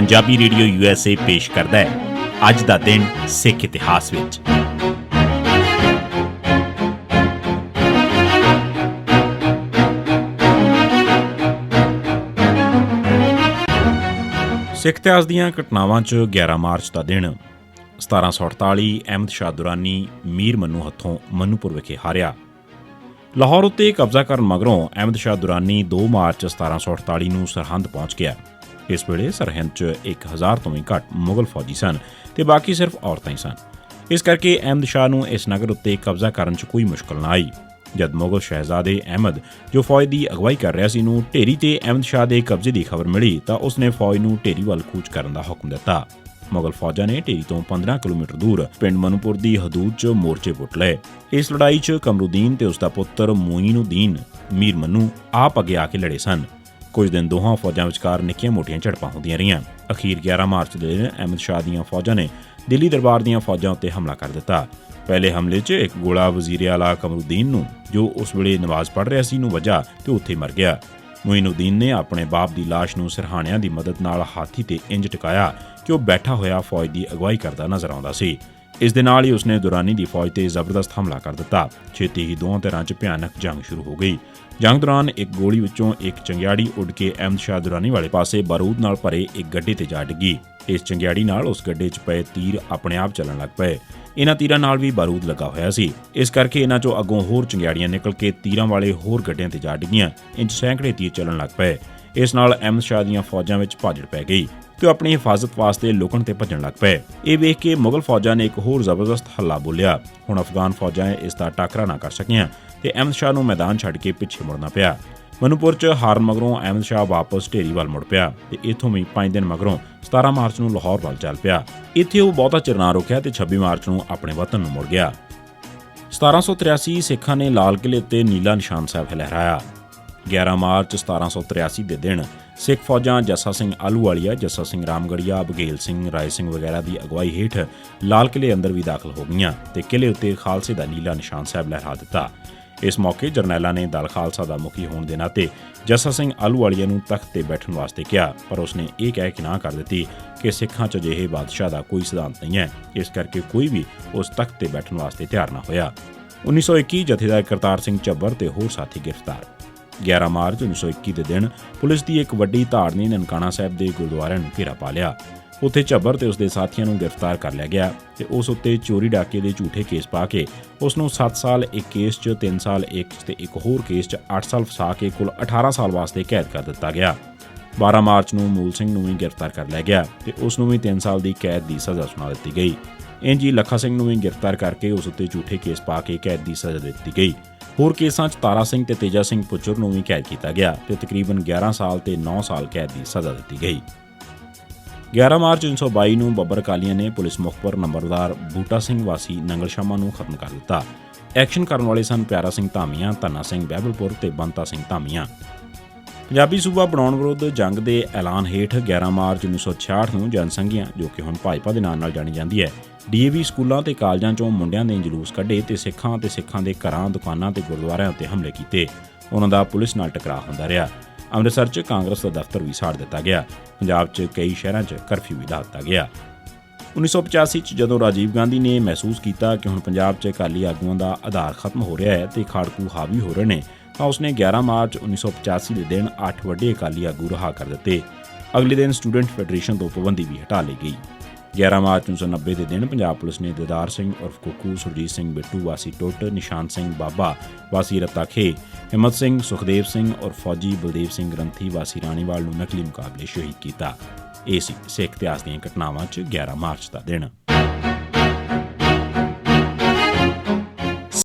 Punjabi radio USA ਪੇਸ਼ ਕਰਦਾ ਹੈ ਅੱਜ ਦਾ ਦਿਨ ਸਿੱਖ ਇਤਿਹਾਸ ਵਿੱਚ। ਸਿੱਖ ਇਤਿਹਾਸ ਦੀਆਂ ਘਟਨਾਵਾਂ 'ਚ 11 ਮਾਰਚ ਦਾ ਦਿਨ 1748 ਅਹਿਮਦ ਸ਼ਾਹ ਦੁਰਾਨੀ ਮੀਰ ਮੰਨੂ ਹੱਥੋਂ ਮੰਨੂਪੁਰ ਵਿਖੇ ਹਾਰਿਆ। ਲਾਹੌਰ ਉੱਤੇ ਕਬਜ਼ਾ ਕਰਨ ਮਗਰੋਂ ਅਹਿਮਦ ਸ਼ਾਹ ਦੁਰਾਨੀ 2 ਮਾਰਚ 1748 ਨੂੰ ਸਰਹੰਦ ਪਹੁੰਚ ਗਿਆ। ਇਸ ਵੇਲੇ ਸਰਹੰਦ 'ਚ 1000 ਤੋਂ ਵੀ ਘੱਟ ਮੁਗਲ ਫੌਜੀ ਸਨ ਤੇ ਬਾਕੀ ਸਿਰਫ ਔਰਤਾਂ ਹੀ ਸਨ। ਇਸ ਕਰਕੇ ਅਹਿਮਦ ਸ਼ਾਹ ਨੂੰ ਇਸ ਨਗਰ ਉੱਤੇ ਕਬਜ਼ਾ ਕਰਨ 'ਚ ਕੋਈ ਮੁਸ਼ਕਲ ਨਾ ਆਈ। ਜਦ ਮੁਗਲ ਸ਼ਹਿਜ਼ਾਦੇ ਅਹਿਮਦ, ਜੋ ਫੌਜ ਦੀ ਅਗਵਾਈ ਕਰ ਰਿਹਾ ਸੀ, ਨੂੰ ਢੇਰੀ ਤੇ ਅਹਿਮਦ ਸ਼ਾਹ ਦੇ ਕਬਜ਼ੇ ਦੀ ਖਬਰ ਮਿਲੀ ਤਾਂ ਉਸਨੇ ਫੌਜ ਨੂੰ ਢੇਰੀ ਵੱਲ ਕੂਚ ਕਰਨ ਦਾ ਹੁਕਮ ਦਿੱਤਾ। ਮੁਗਲ ਫੌਜਾਂ ਨੇ ਢੇਰੀ ਤੋਂ 15 ਕਿਲੋਮੀਟਰ ਦੂਰ ਪਿੰਡ ਮਨੂਪੁਰ ਦੀ ਹਦੂਦ 'ਚ ਮੋਰਚੇ ਪੁੱਟ ਲਏ। ਇਸ ਲੜਾਈ 'ਚ ਕਮਰੂਦੀਨ ਤੇ ਉਸਦਾ ਪੁੱਤਰ ਮੋਇਨੂਦੀਨ ਮੀਰ ਮੰਨੂ ਆਪ ਅੱਗੇ ਆ ਕੇ ਲੜੇ ਸਨ। ਕੁਝ ਦਿਨ ਦੋਹਾਂ ਫੌਜਾਂ ਵਿਚਕਾਰ ਨਿੱਕੀਆਂ-ਮੋਟੀਆਂ ਝੜਪਾਂ ਹੁੰਦੀਆਂ ਰਹੀਆਂ। ਅਖੀਰ 11 ਮਾਰਚ ਦੇ ਦਿਨ ਅਹਿਮਦ ਸ਼ਾਹ ਦੀਆਂ ਫੌਜਾਂ ਨੇ ਦਿੱਲੀ ਦਰਬਾਰ ਦੀਆਂ ਫੌਜਾਂ ਉੱਤੇ ਹਮਲਾ ਕਰ ਦਿੱਤਾ। ਪਹਿਲੇ ਹਮਲੇ 'ਚ ਇੱਕ ਗੋਲਾ ਵਜ਼ੀਰ ਆਲਾ ਕਮਰੂਦੀਨ ਨੂੰ, ਜੋ ਉਸ ਵੇਲੇ ਨਮਾਜ਼ ਪੜ੍ਹ ਰਿਹਾ ਸੀ, ਨੂੰ ਵੱਜਾ ਤੇ ਉੱਥੇ ਮਰ ਗਿਆ। ਮੋਇਨੂਦੀਨ ਨੇ ਆਪਣੇ ਬਾਪ ਦੀ ਲਾਸ਼ ਨੂੰ ਸਿਰਹਾਣਿਆਂ ਦੀ ਮਦਦ ਨਾਲ ਹਾਥੀ ਤੇ ਇੰਜ ਟਿਕਾਇਆ ਕਿ ਉਹ ਬੈਠਾ ਹੋਇਆ ਫੌਜ ਦੀ ਅਗਵਾਈ ਕਰਦਾ ਨਜ਼ਰ ਆਉਂਦਾ ਸੀ। ਇਸ ਦੇ ਨਾਲ ਹੀ ਉਸਨੇ ਦੁਰਾਨੀ ਦੀ ਫੌਜ ਤੇ ਜ਼ਬਰਦਸਤ ਹਮਲਾ ਕਰ ਦਿੱਤਾ। ਛੇਤੀ ਹੀ ਦੋਹਾਂ ਧਿਰਾਂ 'ਚ ਭਿਆਨਕ ਜੰਗ ਸ਼ੁਰੂ ਹੋ ਗਈ। ਜੰਗ ਦੌਰਾਨ ਇੱਕ ਗੋਲੀ ਵਿੱਚੋਂ ਇੱਕ ਚੰਗਿਆੜੀ ਉੱਡ ਕੇ ਅਹਿਮਦ ਸ਼ਾਹ ਦੁਰਾਨੀ ਵਾਲੇ ਪਾਸੇ ਬਾਰੂਦ ਨਾਲ ਭਰੇ ਇੱਕ ਗੱਡੇ ਤੇ ਜਾ ਡਿੱਗੀ। ਇਸ ਚੰਗਿਆੜੀ ਨਾਲ ਉਸ ਗੱਡੇ 'ਚ ਪਏ ਤੀਰ ਆਪਣੇ ਆਪ ਚੱਲਣ ਲੱਗ ਪਏ। ਇਹਨਾਂ ਤੀਰਾਂ ਨਾਲ ਵੀ ਬਾਰੂਦ ਲੱਗਾ ਹੋਇਆ ਸੀ। ਇਸ ਕਰਕੇ ਇਹਨਾਂ 'ਚੋਂ ਅੱਗੋਂ ਹੋਰ ਚੰਗਿਆੜੀਆਂ ਨਿਕਲ ਕੇ ਤੀਰਾਂ ਵਾਲੇ ਹੋਰ ਗੱਡਿਆਂ ਤੇ ਜਾ ਡਿੱਗੀਆਂ। ਇੰਜ ਸੈਂਕੜੇ ਤੀਰ ਚੱਲਣ ਲੱਗ ਪਏ। ਇਸ ਨਾਲ ਅਹਿਮਦ ਸ਼ਾਹ ਦੀਆਂ ਫੌਜਾਂ ਵਿੱਚ ਭਾਜੜ ਪੈ ਗਈ ਤੇ ਉਹ ਆਪਣੀ ਹਿਫਾਜ਼ਤ ਵਾਸਤੇ ਲੁਕਣ ਤੇ ਭੱਜਣ ਲੱਗ ਪਏ। ਇਹ ਵੇਖ ਕੇ ਮੁਗਲ ਫੌਜਾਂ ਨੇ ਇੱਕ ਹੋਰ ਜ਼ਬਰਦਸਤ ਹੱਲਾ ਬੋਲਿਆ। ਹੁਣ ਅਫਗਾਨ ਫੌਜਾਂ ਇਸ ਦਾ ਟਾਕਰਾ ਨਾ ਕਰ ਸਕੀਆਂ ਤੇ ਅਹਿਮਦ ਸ਼ਾਹ ਨੂੰ ਮੈਦਾਨ ਛੱਡ ਕੇ ਪਿੱਛੇ ਮੁੜਨਾ ਪਿਆ। ਮਨੂਪੁਰ 'ਚ ਹਾਰਨ ਮਗਰੋਂ ਅਹਿਮਦ ਸ਼ਾਹ ਵਾਪਸ ਢੇਰੀ ਵੱਲ ਮੁੜ ਪਿਆ ਤੇ ਇੱਥੋਂ ਵੀ 5 ਦਿਨ ਮਗਰੋਂ 17 ਮਾਰਚ ਨੂੰ ਲਾਹੌਰ ਵੱਲ ਚੱਲ ਪਿਆ। ਇੱਥੇ ਉਹ ਬਹੁਤਾ ਚਿਰ ਨਾ ਰੁਕਿਆ ਤੇ 26 ਮਾਰਚ ਨੂੰ ਆਪਣੇ ਵਤਨ ਨੂੰ ਮੁੜ ਗਿਆ। 1783 ਸਿੱਖਾਂ ਨੇ ਲਾਲ ਕਿਲ੍ਹੇ ਉੱਤੇ ਨੀਲਾ ਨਿਸ਼ਾਨ ਸਾਹਿਬ ਲਹਿਰਾਇਆ। 11 ਮਾਰਚ 1783 ਦੇ ਦਿਨ ਸਿੱਖ ਫੌਜਾਂ ਜੱਸਾ ਸਿੰਘ ਆਹਲੂਵਾਲੀਆ, ਜੱਸਾ ਸਿੰਘ ਰਾਮਗੜੀਆ, ਬਘੇਲ ਸਿੰਘ, ਰਾਏ ਸਿੰਘ ਵਗੈਰਾ ਦੀ ਅਗਵਾਈ ਹੇਠ ਲਾਲ ਕਿਲ੍ਹੇ ਅੰਦਰ ਵੀ ਦਾਖਲ ਹੋ ਗਈਆਂ ਤੇ ਕਿਲ੍ਹੇ ਉੱਤੇ ਖਾਲਸੇ ਦਾ ਨੀਲਾ ਨਿਸ਼ਾਨ ਸਾਹਿਬ ਲਹਿਰਾ ਦਿੱਤਾ। ਇਸ ਮੌਕੇ ਜਰਨੈਲਾਂ ਨੇ ਦਲ ਖਾਲਸਾ ਦਾ ਮੁਖੀ ਹੋਣ ਦੇ ਨਾਤੇ ਜੱਸਾ ਸਿੰਘ ਆਹਲੂਵਾਲੀਆ ਨੂੰ ਤਖਤ ਤੇ ਬੈਠਣ ਵਾਸਤੇ ਕਿਹਾ, ਪਰ ਉਸਨੇ ਇਹ ਕਹਿ ਕੇ ਨਾ ਕਰ ਦਿੱਤੀ ਕਿ ਸਿੱਖਾਂ 'ਚ ਅਜਿਹੇ ਬਾਦਸ਼ਾਹ ਦਾ ਕੋਈ ਸਿਧਾਂਤ ਨਹੀਂ ਹੈ। ਇਸ ਕਰਕੇ ਕੋਈ ਵੀ ਉਸ ਤਖਤ ਤੇ ਬੈਠਣ ਵਾਸਤੇ ਤਿਆਰ ਨਾ ਹੋਇਆ। 1921 ਜਥੇਦਾਰ ਕਰਤਾਰ ਸਿੰਘ ਝੱਬਰ ਤੇ ਹੋਰ ਸਾਥੀ ਗ੍ਰਿਫਤਾਰ। 11 ਮਾਰਚ 1921 ਦੇ ਦਿਨ ਪੁਲਿਸ ਦੀ ਇੱਕ ਵੱਡੀ ਧਾੜ ਨੇ ਨਨਕਾਣਾ ਸਾਹਿਬ ਦੇ ਗੁਰਦੁਆਰਿਆਂ ਨੂੰ ਘੇਰਾ ਪਾ ਲਿਆ। ਉੱਥੇ ਝੱਬਰ ਤੇ ਉਸਦੇ ਸਾਥੀਆਂ ਨੂੰ ਗ੍ਰਿਫਤਾਰ ਕਰ ਲਿਆ ਗਿਆ ਤੇ ਉਸ ਉੱਤੇ ਚੋਰੀ ਡਾਕੇ ਦੇ ਝੂਠੇ ਕੇਸ ਪਾ ਕੇ ਉਸ ਨੂੰ 7 ਸਾਲ ਇੱਕ ਕੇਸ 'ਚ, 3 ਸਾਲ ਇੱਕ ਤੇ ਇੱਕ ਹੋਰ ਕੇਸ 'ਚ 8 ਸਾਲ ਫਸਾ ਕੇ ਕੁੱਲ 18 ਸਾਲ ਵਾਸਤੇ ਕੈਦ ਕਰ ਦਿੱਤਾ ਗਿਆ। 12 ਮਾਰਚ ਨੂੰ ਮੂਲ ਸਿੰਘ ਨੂੰ ਵੀ ਗ੍ਰਿਫਤਾਰ ਕਰ ਲਿਆ ਗਿਆ ਤੇ ਉਸ ਨੂੰ ਵੀ 3 ਸਾਲ ਦੀ ਕੈਦ ਦੀ ਸਜ਼ਾ ਸੁਣਾ ਦਿੱਤੀ ਗਈ। ਇੰਜ ਹੀ ਲੱਖਾ ਸਿੰਘ ਨੂੰ ਵੀ ਗ੍ਰਿਫਤਾਰ ਕਰਕੇ ਉਸ ਉੱਤੇ ਝੂਠੇ ਕੇਸ ਪਾ ਕੇ ਕੈਦ ਦੀ ਸਜ਼ਾ ਦਿੱਤੀ ਗਈ। ਹੋਰ ਕੇਸਾਂ 'ਚ ਤਾਰਾ ਸਿੰਘ ਤੇ ਤੇਜਾ ਸਿੰਘ ਪੁੱਚਰ ਨੂੰ ਵੀ ਕੈਦ ਕੀਤਾ ਗਿਆ ਤੇ ਤਕਰੀਬਨ 11 ਸਾਲ ਤੇ 9 ਸਾਲ ਕੈਦ ਦੀ ਸਜ਼ਾ ਦਿੱਤੀ ਗਈ। 11 ਮਾਰਚ 1922 ਨੂੰ ਬੱਬਰ ਅਕਾਲੀਆਂ ਨੇ ਪੁਲਿਸ ਮੁਖਬਰ ਨੰਬਰਦਾਰ ਬੂਟਾ ਸਿੰਘ ਵਾਸੀ ਨੰਗਲ ਸ਼ਾਮਾ ਨੂੰ ਖਤਮ ਕਰ ਦਿੱਤਾ। ਐਕਸ਼ਨ ਕਰਨ ਵਾਲੇ ਸਨ ਪਿਆਰਾ ਸਿੰਘ ਧਾਮੀਆਂ, ਧੰਨਾ ਸਿੰਘ ਬਹਿਬਲਪੁਰ ਤੇ ਬੰਤਾ ਸਿੰਘ ਧਾਮੀਆਂ। ਪੰਜਾਬੀ ਸੂਬਾ ਬਣਾਉਣ ਵਿਰੁੱਧ ਜੰਗ ਦੇ ਐਲਾਨ ਹੇਠ 11 ਮਾਰਚ 1966 ਨੂੰ ਜਨਸੰਘੀਆਂ, ਜੋ ਕਿ ਹੁਣ ਭਾਜਪਾ ਦੇ ਨਾਂ ਨਾਲ ਜਾਣੀ ਜਾਂਦੀ ਹੈ, DAV ਸਕੂਲਾਂ ਤੇ ਕਾਲਜਾਂ 'ਚੋਂ ਮੁੰਡਿਆਂ ਦੇ ਜਲੂਸ ਕੱਢੇ ਤੇ ਸਿੱਖਾਂ ਦੇ ਘਰਾਂ, ਦੁਕਾਨਾਂ ਤੇ ਗੁਰਦੁਆਰਿਆਂ ਉੱਤੇ ਹਮਲੇ ਕੀਤੇ। ਉਹਨਾਂ ਦਾ ਪੁਲਿਸ ਨਾਲ ਟਕਰਾਅ ਹੁੰਦਾ ਰਿਹਾ। ਅੰਮ੍ਰਿਤਸਰ 'ਚ ਕਾਂਗਰਸ ਦਾ ਦਫ਼ਤਰ ਵੀ ਸਾੜ ਦਿੱਤਾ ਗਿਆ। ਪੰਜਾਬ 'ਚ ਕਈ ਸ਼ਹਿਰਾਂ 'ਚ ਕਰਫਿਊ ਵੀ ਲਾ ਦਿੱਤਾ ਗਿਆ। 1985 'ਚ ਜਦੋਂ ਰਾਜੀਵ ਗਾਂਧੀ ਨੇ ਮਹਿਸੂਸ ਕੀਤਾ ਕਿ ਹੁਣ ਪੰਜਾਬ 'ਚ ਅਕਾਲੀ ਆਗੂਆਂ ਦਾ ਆਧਾਰ ਖਤਮ ਹੋ ਰਿਹਾ ਹੈ ਤੇ ਖਾੜਕੂ ਹਾਵੀ ਹੋ ਰਹੇ ਨੇ, ਤਾਂ ਉਸਨੇ 11 ਮਾਰਚ 1985 ਦੇ ਦਿਨ 8 ਵੱਡੇ ਅਕਾਲੀ ਆਗੂ ਰਿਹਾ ਕਰ ਦਿੱਤੇ। ਅਗਲੇ ਦਿਨ ਸਟੂਡੈਂਟ ਫੈਡਰੇਸ਼ਨ ਤੋਂ ਪਾਬੰਦੀ ਵੀ ਹਟਾ ਲਈ ਗਈ। 11 ਮਾਰਚ 1990 ਦੇ ਦਿਨ ਪੰਜਾਬ ਪੁਲਿਸ ਨੇ ਦਿਦਾਰ ਸਿੰਘ ਉਰਫ ਕੁੱਕੂ, ਸੁਰਜੀਤ ਸਿੰਘ ਬਿੱਟੂ ਵਾਸੀ ਟੁੱਟ, ਨਿਸ਼ਾਨ ਸਿੰਘ ਬਾਬਾ ਵਾਸੀ ਰੱਤਾਖੇ, ਹਿੰਮਤ ਸਿੰਘ, ਸੁਖਦੇਵ ਸਿੰਘ ਔਰ ਫੌਜੀ ਬਲਦੇਵ ਸਿੰਘ ਗ੍ਰੰਥੀ ਵਾਸੀ ਰਾਣੀਵਾਲ ਨੂੰ ਨਕਲੀ ਮੁਕਾਬਲੇ ਸ਼ਹੀਦ ਕੀਤਾ। ਇਹ ਸੀ ਸਿੱਖ ਇਤਿਹਾਸ ਦੀਆਂ ਘਟਨਾਵਾਂ 'ਚ 11 ਮਾਰਚ ਦਾ ਦਿਨ।